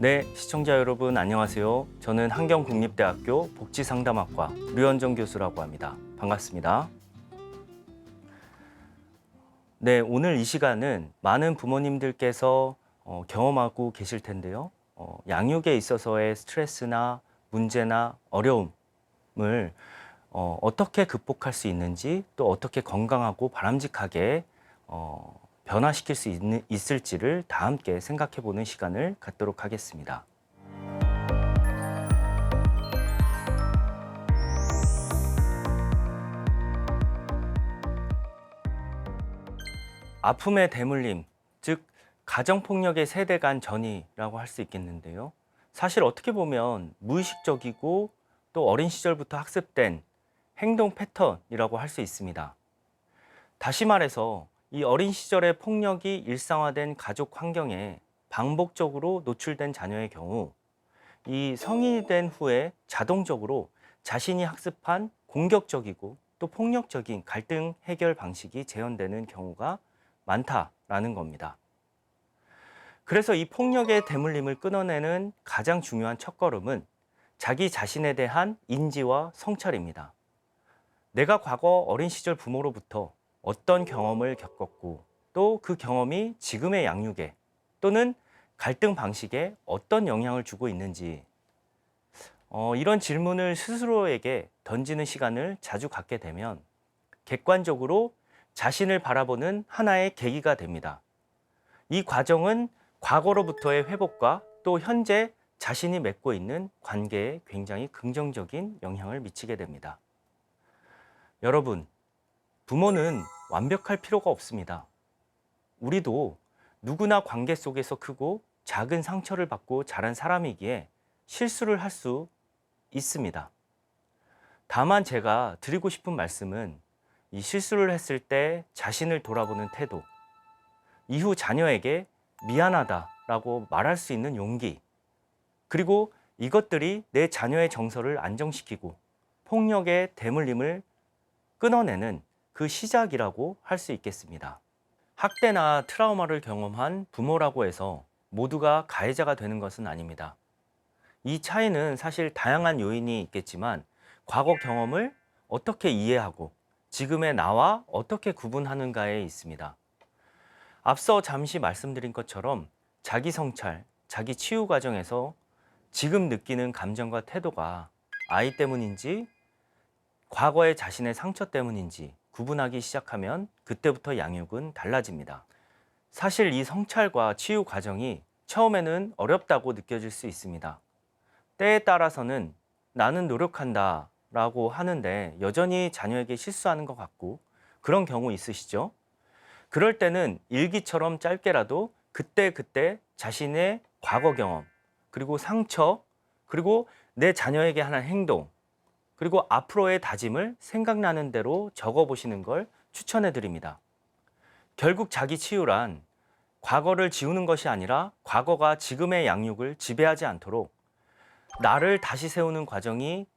네, 시청자 여러분 안녕하세요. 저는 한경국립대학교 복지상담학과 류현정 교수라고 합니다. 반갑습니다. 네, 오늘 이 시간은 많은 부모님들께서 경험하고 계실 텐데요. 양육에 있어서의 스트레스나 문제나 어려움을 어떻게 극복할 수 있는지, 또 어떻게 건강하고 바람직하게 변화시킬 수 있을지를 다 함께 생각해 보는 시간을 갖도록 하겠습니다. 아픔의 대물림, 즉 가정폭력의 세대 간 전이라고 할 수 있겠는데요. 사실 어떻게 보면 무의식적이고 또 어린 시절부터 학습된 행동 패턴이라고 할 수 있습니다. 다시 말해서 이 어린 시절의 폭력이 일상화된 가족 환경에 반복적으로 노출된 자녀의 경우 이 성인이 된 후에 자동적으로 자신이 학습한 공격적이고 또 폭력적인 갈등 해결 방식이 재현되는 경우가 많다라는 겁니다. 그래서 이 폭력의 대물림을 끊어내는 가장 중요한 첫걸음은 자기 자신에 대한 인지와 성찰입니다. 내가 과거 어린 시절 부모로부터 어떤 경험을 겪었고 또 그 경험이 지금의 양육에 또는 갈등 방식에 어떤 영향을 주고 있는지 이런 질문을 스스로에게 던지는 시간을 자주 갖게 되면 객관적으로 자신을 바라보는 하나의 계기가 됩니다. 이 과정은 과거로부터의 회복과 또 현재 자신이 맺고 있는 관계에 굉장히 긍정적인 영향을 미치게 됩니다. 여러분, 부모는 완벽할 필요가 없습니다. 우리도 누구나 관계 속에서 크고 작은 상처를 받고 자란 사람이기에 실수를 할 수 있습니다. 다만 제가 드리고 싶은 말씀은 이 실수를 했을 때 자신을 돌아보는 태도, 이후 자녀에게 미안하다라고 말할 수 있는 용기, 그리고 이것들이 내 자녀의 정서를 안정시키고 폭력의 대물림을 끊어내는 그 시작이라고 할 수 있겠습니다. 학대나 트라우마를 경험한 부모라고 해서 모두가 가해자가 되는 것은 아닙니다. 이 차이는 사실 다양한 요인이 있겠지만 과거 경험을 어떻게 이해하고 지금의 나와 어떻게 구분하는가에 있습니다. 앞서 잠시 말씀드린 것처럼 자기 성찰, 자기 치유 과정에서 지금 느끼는 감정과 태도가 아이 때문인지 과거의 자신의 상처 때문인지 구분하기 시작하면 그때부터 양육은 달라집니다. 사실 이 성찰과 치유 과정이 처음에는 어렵다고 느껴질 수 있습니다. 때에 따라서는 나는 노력한다 라고 하는데 여전히 자녀에게 실수하는 것 같고 그런 경우 있으시죠? 그럴 때는 일기처럼 짧게라도 그때그때 자신의 과거 경험, 그리고 상처, 그리고 내 자녀에게 하는 행동, 그리고 앞으로의 다짐을 생각나는 대로 적어보시는 걸 추천해 드립니다. 결국 자기 치유란 과거를 지우는 것이 아니라 과거가 지금의 양육을 지배하지 않도록 나를 다시 세우는 과정이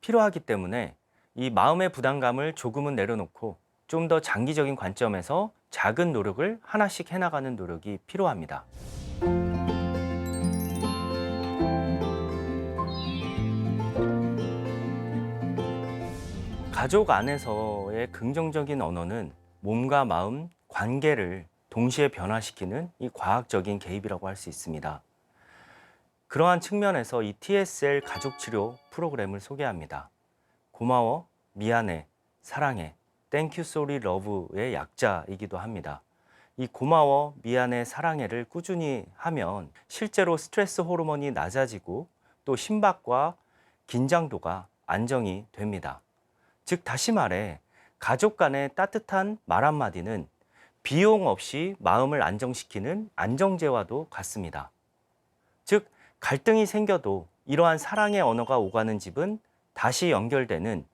필요하기 때문에 이 마음의 부담감을 조금은 내려놓고 좀 더 장기적인 관점에서 작은 노력을 하나씩 해나가는 노력이 필요합니다. 가족 안에서의 긍정적인 언어는 몸과 마음, 관계를 동시에 변화시키는 이 과학적인 개입이라고 할 수 있습니다. 그러한 측면에서 이 TSL 가족치료 프로그램을 소개합니다. 고마워, 미안해, 사랑해, Thank you, sorry, love의 약자이기도 합니다. 이 고마워, 미안해, 사랑해를 꾸준히 하면 실제로 스트레스 호르몬이 낮아지고 또 심박과 긴장도가 안정이 됩니다. 즉 다시 말해 가족 간의 따뜻한 말 한마디는 비용 없이 마음을 안정시키는 안정제와도 같습니다. 즉 갈등이 생겨도 이러한 사랑의 언어가 오가는 집은 다시 연결되는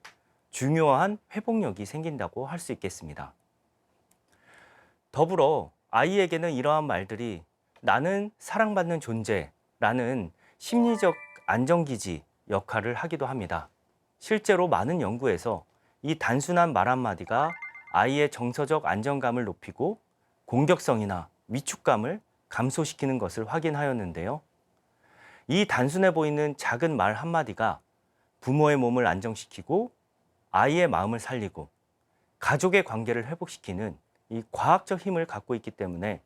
중요한 회복력이 생긴다고 할 수 있겠습니다. 더불어 아이에게는 이러한 말들이 나는 사랑받는 존재라는 심리적 안정기지 역할을 하기도 합니다. 실제로 많은 연구에서 이 단순한 말 한마디가 아이의 정서적 안정감을 높이고 공격성이나 위축감을 감소시키는 것을 확인하였는데요. 이 단순해 보이는 작은 말 한마디가 부모의 몸을 안정시키고 아이의 마음을 살리고 가족의 관계를 회복시키는 이 과학적 힘을 갖고 있기 때문에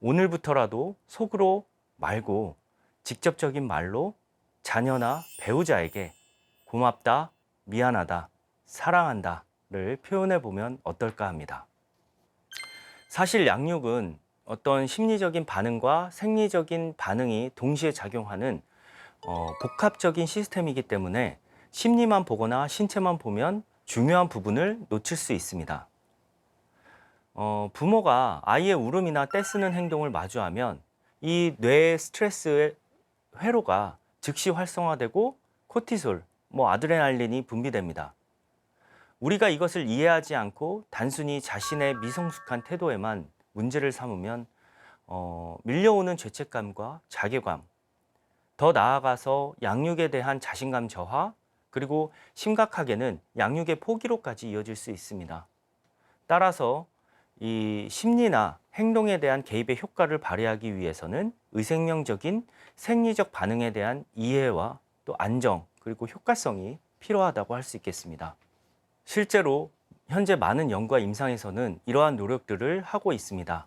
오늘부터라도 속으로 말고 직접적인 말로 자녀나 배우자에게 고맙다, 미안하다, 사랑한다를 표현해 보면 어떨까 합니다. 사실 양육은 어떤 심리적인 반응과 생리적인 반응이 동시에 작용하는 복합적인 시스템이기 때문에 심리만 보거나 신체만 보면 중요한 부분을 놓칠 수 있습니다. 부모가 아이의 울음이나 떼쓰는 행동을 마주하면 이 뇌의 스트레스의 회로가 즉시 활성화되고 코티솔, 아드레날린이 분비됩니다. 우리가 이것을 이해하지 않고 단순히 자신의 미성숙한 태도에만 문제를 삼으면 밀려오는 죄책감과 자괴감, 더 나아가서 양육에 대한 자신감 저하, 그리고 심각하게는 양육의 포기로까지 이어질 수 있습니다. 따라서 이 심리나 행동에 대한 개입의 효과를 발휘하기 위해서는 의생명적인 생리적 반응에 대한 이해와 또 안정, 그리고 효과성이 필요하다고 할 수 있겠습니다. 실제로 현재 많은 연구와 임상에서는 이러한 노력들을 하고 있습니다.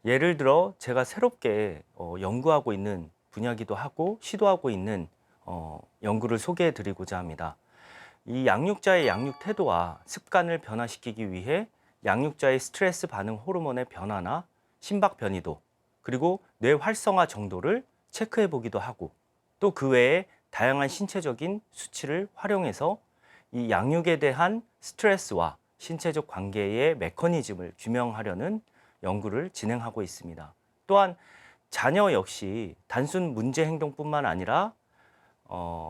예를 들어 제가 새롭게 연구하고 있는 분야기도 하고 시도하고 있는 연구를 소개해 드리고자 합니다. 이 양육자의 양육 태도와 습관을 변화시키기 위해 양육자의 스트레스 반응 호르몬의 변화나 심박 변이도, 그리고 뇌 활성화 정도를 체크해 보기도 하고, 또 그 외에 다양한 신체적인 수치를 활용해서 이 양육에 대한 스트레스와 신체적 관계의 메커니즘을 규명하려는 연구를 진행하고 있습니다. 또한 자녀 역시 단순 문제 행동뿐만 아니라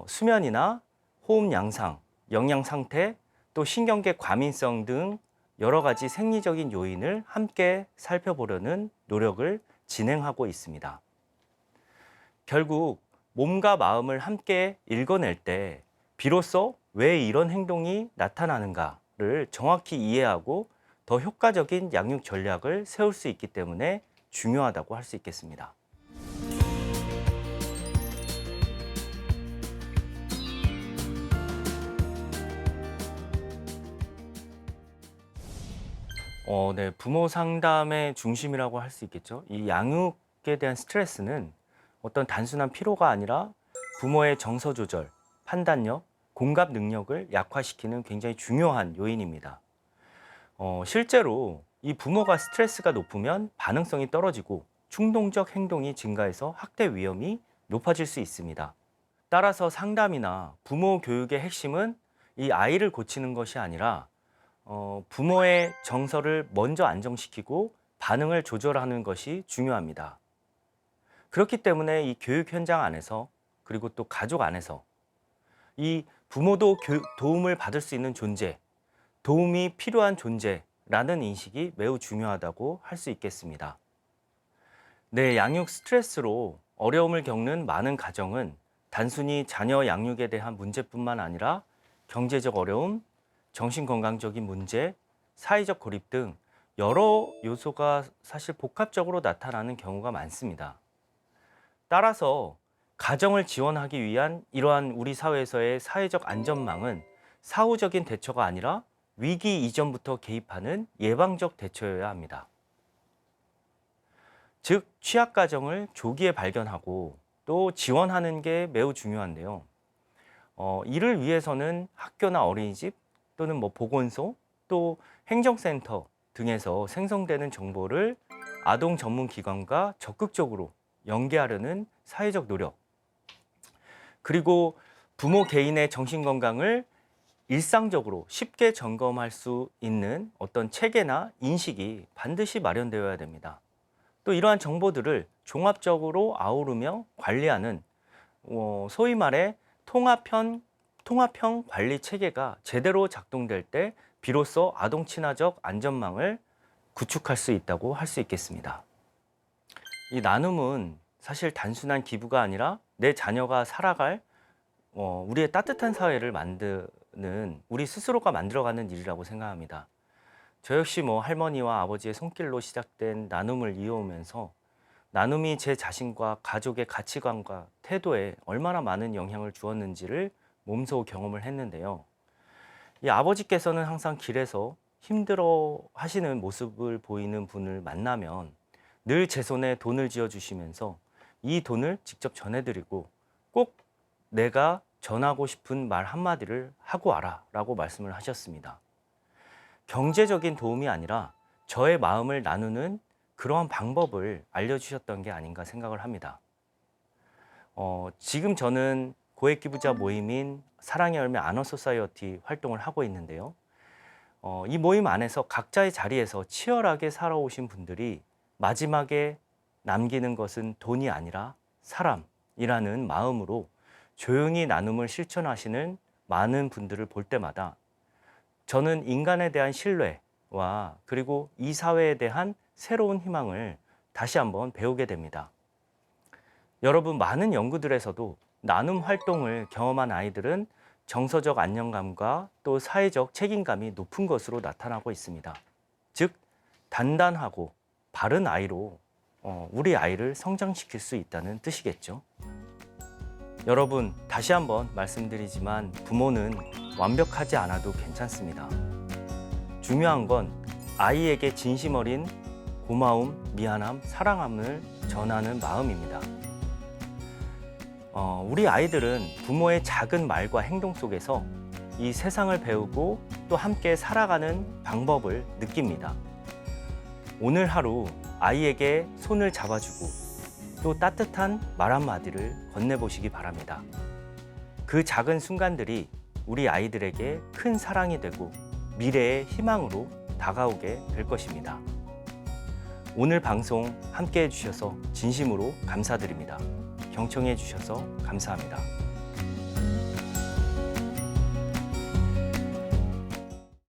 수면이나 호흡 양상, 영양 상태, 또 신경계 과민성 등 여러 가지 생리적인 요인을 함께 살펴보려는 노력을 진행하고 있습니다. 결국 몸과 마음을 함께 읽어낼 때 비로소 왜 이런 행동이 나타나는가를 정확히 이해하고 더 효과적인 양육 전략을 세울 수 있기 때문에 중요하다고 할 수 있겠습니다. 네, 부모 상담의 중심이라고 할 수 있겠죠. 이 양육에 대한 스트레스는 어떤 단순한 피로가 아니라 부모의 정서 조절, 판단력, 공감 능력을 약화시키는 굉장히 중요한 요인입니다. 실제로 이 부모가 스트레스가 높으면 반응성이 떨어지고 충동적 행동이 증가해서 학대 위험이 높아질 수 있습니다. 따라서 상담이나 부모 교육의 핵심은 이 아이를 고치는 것이 아니라 부모의 정서를 먼저 안정시키고 반응을 조절하는 것이 중요합니다. 그렇기 때문에 이 교육 현장 안에서, 그리고 또 가족 안에서 이 부모도 도움을 받을 수 있는 존재, 도움이 필요한 존재라는 인식이 매우 중요하다고 할 수 있겠습니다. 네, 양육 스트레스로 어려움을 겪는 많은 가정은 단순히 자녀 양육에 대한 문제뿐만 아니라 경제적 어려움, 정신건강적인 문제, 사회적 고립 등 여러 요소가 사실 복합적으로 나타나는 경우가 많습니다. 따라서 가정을 지원하기 위한 이러한 우리 사회에서의 사회적 안전망은 사후적인 대처가 아니라 위기 이전부터 개입하는 예방적 대처여야 합니다. 즉, 취약 가정을 조기에 발견하고 또 지원하는 게 매우 중요한데요. 이를 위해서는 학교나 어린이집 또는 보건소 또 행정센터 등에서 생성되는 정보를 아동 전문 기관과 적극적으로 연계하려는 사회적 노력, 그리고 부모 개인의 정신 건강을 일상적으로 쉽게 점검할 수 있는 어떤 체계나 인식이 반드시 마련되어야 됩니다. 또 이러한 정보들을 종합적으로 아우르며 관리하는 소위 말해 통합형 관리 체계가 제대로 작동될 때 비로소 아동 친화적 안전망을 구축할 수 있다고 할 수 있겠습니다. 이 나눔은 사실 단순한 기부가 아니라 내 자녀가 살아갈 우리의 따뜻한 사회를 만드는 우리 스스로가 만들어가는 일이라고 생각합니다. 저 역시 할머니와 아버지의 손길로 시작된 나눔을 이어오면서 나눔이 제 자신과 가족의 가치관과 태도에 얼마나 많은 영향을 주었는지를 몸소 경험을 했는데요. 이 아버지께서는 항상 길에서 힘들어 하시는 모습을 보이는 분을 만나면 늘 제 손에 돈을 쥐어 주시면서 이 돈을 직접 전해드리고 꼭 내가 전하고 싶은 말 한마디를 하고 와라 라고 말씀을 하셨습니다. 경제적인 도움이 아니라 저의 마음을 나누는 그러한 방법을 알려주셨던 게 아닌가 생각을 합니다. 지금 저는 고액 기부자 모임인 사랑의 열매 아너 소사이어티 활동을 하고 있는데요. 이 모임 안에서 각자의 자리에서 치열하게 살아오신 분들이 마지막에 남기는 것은 돈이 아니라 사람이라는 마음으로 조용히 나눔을 실천하시는 많은 분들을 볼 때마다 저는 인간에 대한 신뢰와 그리고 이 사회에 대한 새로운 희망을 다시 한번 배우게 됩니다. 여러분, 많은 연구들에서도 나눔 활동을 경험한 아이들은 정서적 안정감과 또 사회적 책임감이 높은 것으로 나타나고 있습니다. 즉, 단단하고 바른 아이로 우리 아이를 성장시킬 수 있다는 뜻이겠죠. 여러분, 다시 한번 말씀드리지만 부모는 완벽하지 않아도 괜찮습니다. 중요한 건 아이에게 진심 어린 고마움, 미안함, 사랑함을 전하는 마음입니다. 우리 아이들은 부모의 작은 말과 행동 속에서 이 세상을 배우고 또 함께 살아가는 방법을 느낍니다. 오늘 하루 아이에게 손을 잡아주고 또 따뜻한 말 한마디를 건네보시기 바랍니다. 그 작은 순간들이 우리 아이들에게 큰 사랑이 되고 미래의 희망으로 다가오게 될 것입니다. 오늘 방송 함께 해주셔서 진심으로 감사드립니다. 경청해 주셔서 감사합니다.